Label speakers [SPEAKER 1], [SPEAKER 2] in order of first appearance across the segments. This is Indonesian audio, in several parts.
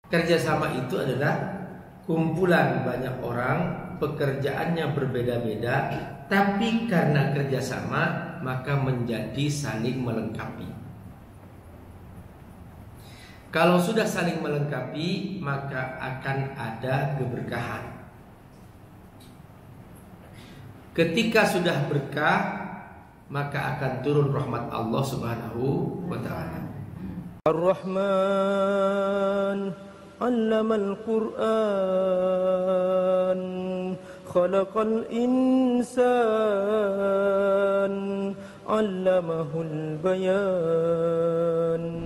[SPEAKER 1] Kerjasama itu adalah kumpulan banyak orang, pekerjaannya berbeda-beda, tapi karena kerjasama maka menjadi saling melengkapi. Kalau sudah saling melengkapi maka akan ada keberkahan. Ketika sudah berkah maka akan turun rahmat Allah Subhanahu wa ta'ala.
[SPEAKER 2] Ar-Rahman 'allamal Qur'an khalaqal insan 'allamahul bayan.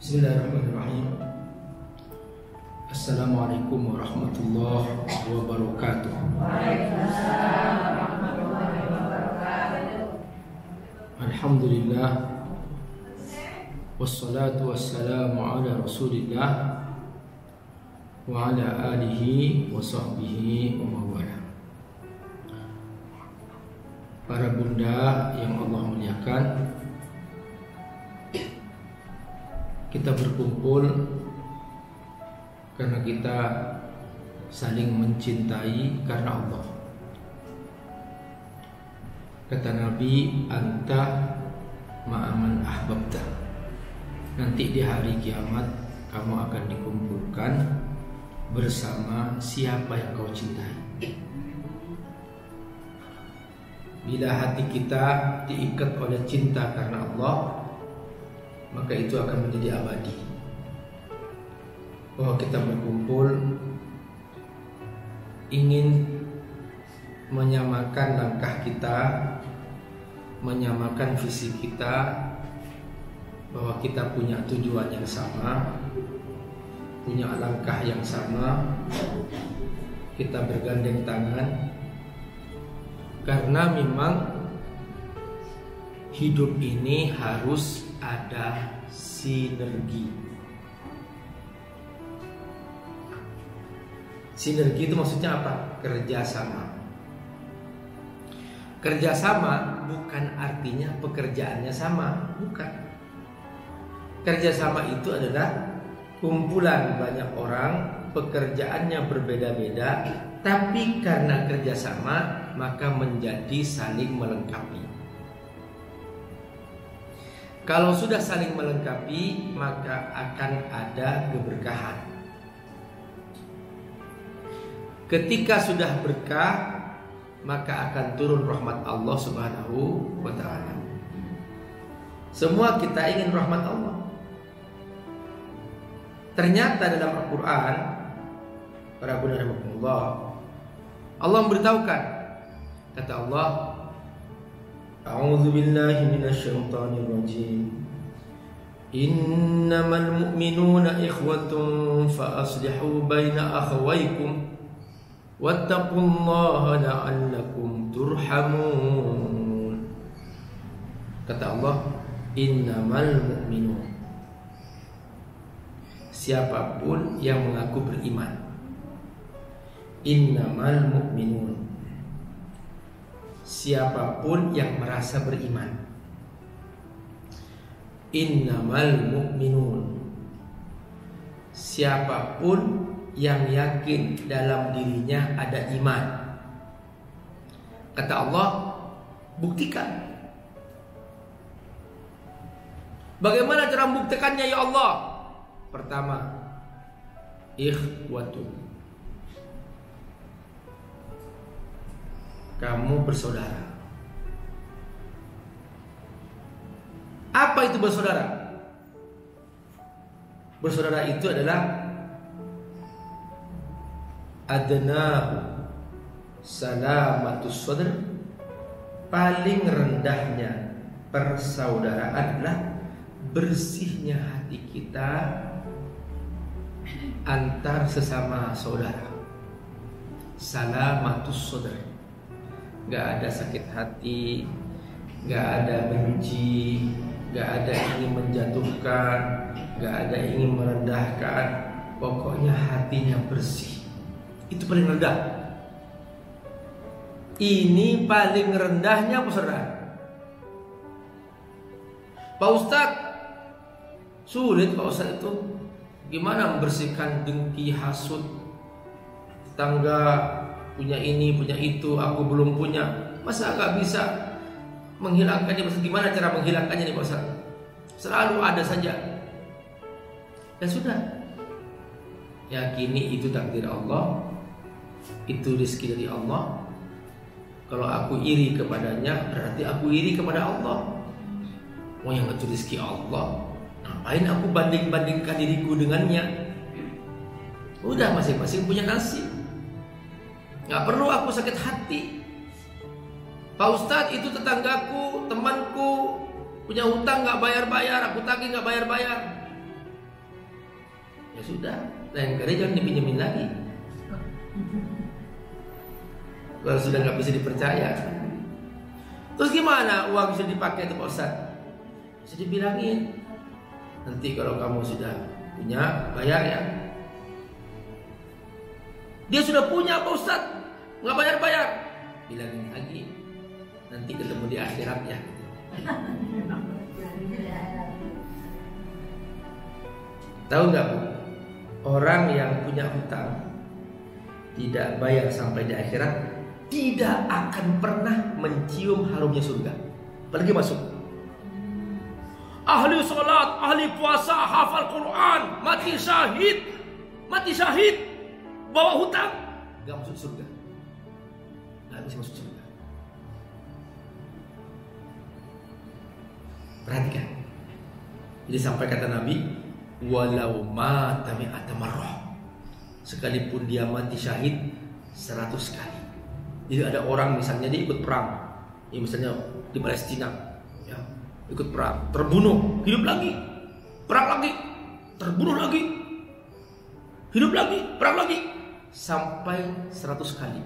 [SPEAKER 1] Bismillahirrahmanirrahim. Assalamualaikum warahmatullahi wabarakatuh.
[SPEAKER 3] Waalaikumsalam warahmatullahi wabarakatuh.
[SPEAKER 1] Alhamdulillah, wassalatu wassalamu ala Rasulillah wa ala alihi wa sahbihi wa mawala. Para bunda yang Allah muliakan, kita berkumpul karena kita saling mencintai karena Allah. Kata Nabi, anta ma'aman ahbabta. Nanti di hari kiamat kamu akan dikumpulkan bersama siapa yang kau cintai. Bila hati kita diikat oleh cinta karena Allah, maka itu akan menjadi abadi. Bahwa kita berkumpul ingin menyamakan langkah kita, menyamakan visi kita, bahwa kita punya tujuan yang sama, punya langkah yang sama, kita bergandeng tangan, karena memang hidup ini harus ada sinergi. Sinergi itu maksudnya apa? Kerjasama. Kerjasama bukan artinya pekerjaannya sama, bukan. Kerjasama itu adalah kumpulan banyak orang, pekerjaannya berbeda-beda, tapi karena kerjasama maka menjadi saling melengkapi. Kalau sudah saling melengkapi maka akan ada keberkahan. Ketika sudah berkah maka akan turun rahmat Allah Subhanahu wa ta'ala. Semua kita ingin rahmat Allah. Ternyata dalam Al-Quran, para bunda rahmatullah, Allah memberitahukan, kata Allah, A'udzu billahi minasyaitonir rajim. Innamal mu'minuna ikhwatun fa aslihu baina akhawaykum wattaqullaha la'allakum turhamun. Kata Allah, innamal mu'minun, siapapun yang mengaku beriman. Innamal mu'minun, siapapun yang merasa beriman. Innamal mu'minun, siapapun yang yakin dalam dirinya ada iman. Kata Allah, buktikan. Bagaimana cara membuktikannya ya Allah? Pertama, ikhwatun, kamu bersaudara. Apa itu bersaudara? Bersaudara itu adalah adna salamatus sadr, paling rendahnya persaudaraan adalah bersihnya hati kita antar sesama saudara. Salamatus sadr, gak ada sakit hati, gak ada benci, gak ada ingin menjatuhkan, gak ada ingin merendahkan. Pokoknya hatinya bersih. Itu paling rendah. Ini paling rendahnya peserta. Pak Ustadz, sulit Pak Ustadz itu. Gimana membersihkan dengki, hasud, tetangga punya ini, punya itu, aku belum punya. Masa nggak bisa menghilangkannya? Gimana cara menghilangkannya nih Pak Ustadz? Selalu ada saja. Ya sudah, yakini itu takdir Allah, itu rezeki dari Allah. Kalau aku iri kepadanya, berarti aku iri kepada Allah. Oh, yang itu rezeki Allah, ngapain aku banding-bandingkan diriku dengannya? Udah, masing-masing punya nasib. Gak perlu aku sakit hati. Pak Ustadz, itu tetanggaku, temanku punya hutang gak bayar-bayar, aku tagih gak bayar-bayar. Ya sudah, lain kali jangan dipinjemin lagi. Kalau sudah gak bisa dipercaya. Terus gimana uang bisa dipakai itu Pak Ustadz? Bisa dibilangin, nanti kalau kamu sudah punya, bayar ya. Dia sudah punya Pak Ustadz, nggak bayar-bayar, bilangin lagi, nanti ketemu di akhirat ya. Tahu nggak Bu, orang yang punya hutang tidak bayar sampai di akhirat tidak akan pernah mencium harumnya surga, apalagi masuk. Ahli sholat, ahli puasa, hafal Quran, mati syahid, bawa hutang, gak masuk surga, gak bisa masuk surga. Perhatikan, jadi sampai kata Nabi, walau mata mi'ata marrah, sekalipun dia mati syahid 100 kali. Jadi ada orang misalnya dia ikut perang, ya misalnya di Palestina, ya, ikut perang, terbunuh, hidup lagi, perang lagi, terbunuh lagi, hidup lagi, perang lagi, sampai 100 kali.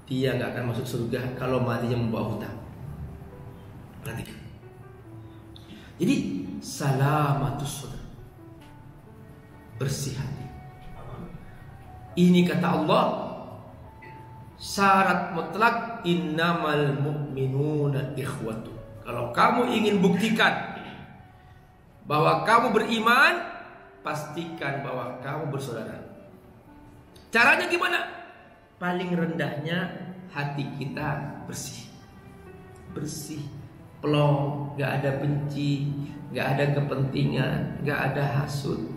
[SPEAKER 1] Dia nggak akan masuk surga kalau matinya membawa hutang. Perhatikan. Jadi salamatus sadr, bersih hati. Ini kata Allah, syarat mutlak, innamal mu'minuna ikhwatu. Kalau kamu ingin buktikan bahwa kamu beriman, pastikan bahwa kamu bersaudara. Caranya gimana? Paling rendahnya hati kita bersih, bersih, plong, gak ada benci, gak ada kepentingan, gak ada hasud.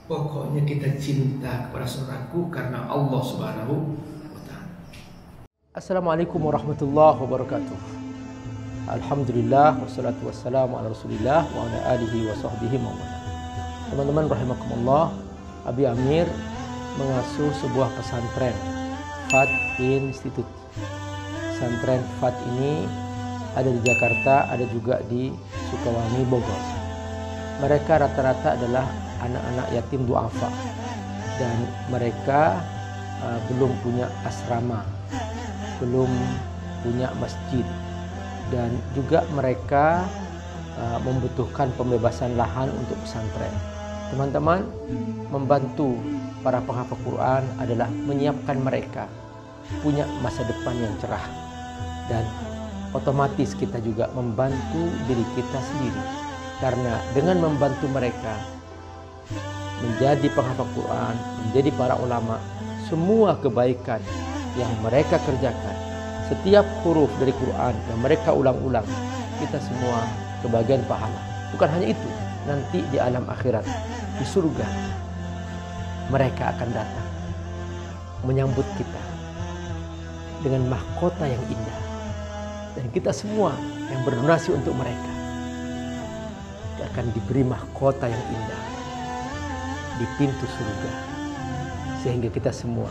[SPEAKER 1] Pokoknya kita cinta kepada saudaraku karena Allah Subhanahu wa ta'ala.
[SPEAKER 4] Assalamualaikum warahmatullahi wabarakatuh. Alhamdulillah wassalatu wassalamu ala Rasulillah wa ala alihi wa sahbihi mawala. Teman-teman rahimakumullah, Abi Amir mengasuh sebuah pesantren FAT Institute. Pesantren FAT ini ada di Jakarta, ada juga di Sukawangi, Bogor. Mereka rata-rata adalah anak-anak yatim du'afa, dan mereka belum punya asrama, belum punya masjid, dan juga mereka membutuhkan pembebasan lahan untuk pesantren. Teman-teman, membantu para penghafal Quran adalah menyiapkan mereka punya masa depan yang cerah, dan otomatis kita juga membantu diri kita sendiri, karena dengan membantu mereka menjadi penghafal Quran, menjadi para ulama, semua kebaikan yang mereka kerjakan, setiap huruf dari Quran yang mereka ulang-ulang, kita semua kebagian pahala. Bukan hanya itu, nanti di alam akhirat, di surga, mereka akan datang menyambut kita dengan mahkota yang indah, dan kita semua yang berdonasi untuk mereka akan diberi mahkota yang indah di pintu surga, sehingga kita semua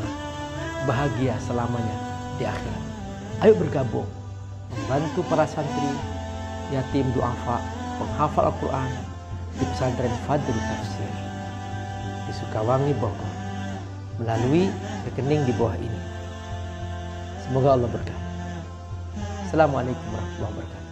[SPEAKER 4] bahagia selamanya di akhirat. Ayo bergabung membantu para santri yatim du'afa, penghafal Al-Quran di pesantren Fadl Tafsir di Sukawangi, Bogor, melalui rekening di bawah ini. Semoga Allah berkati. Assalamualaikum warahmatullahi wabarakatuh.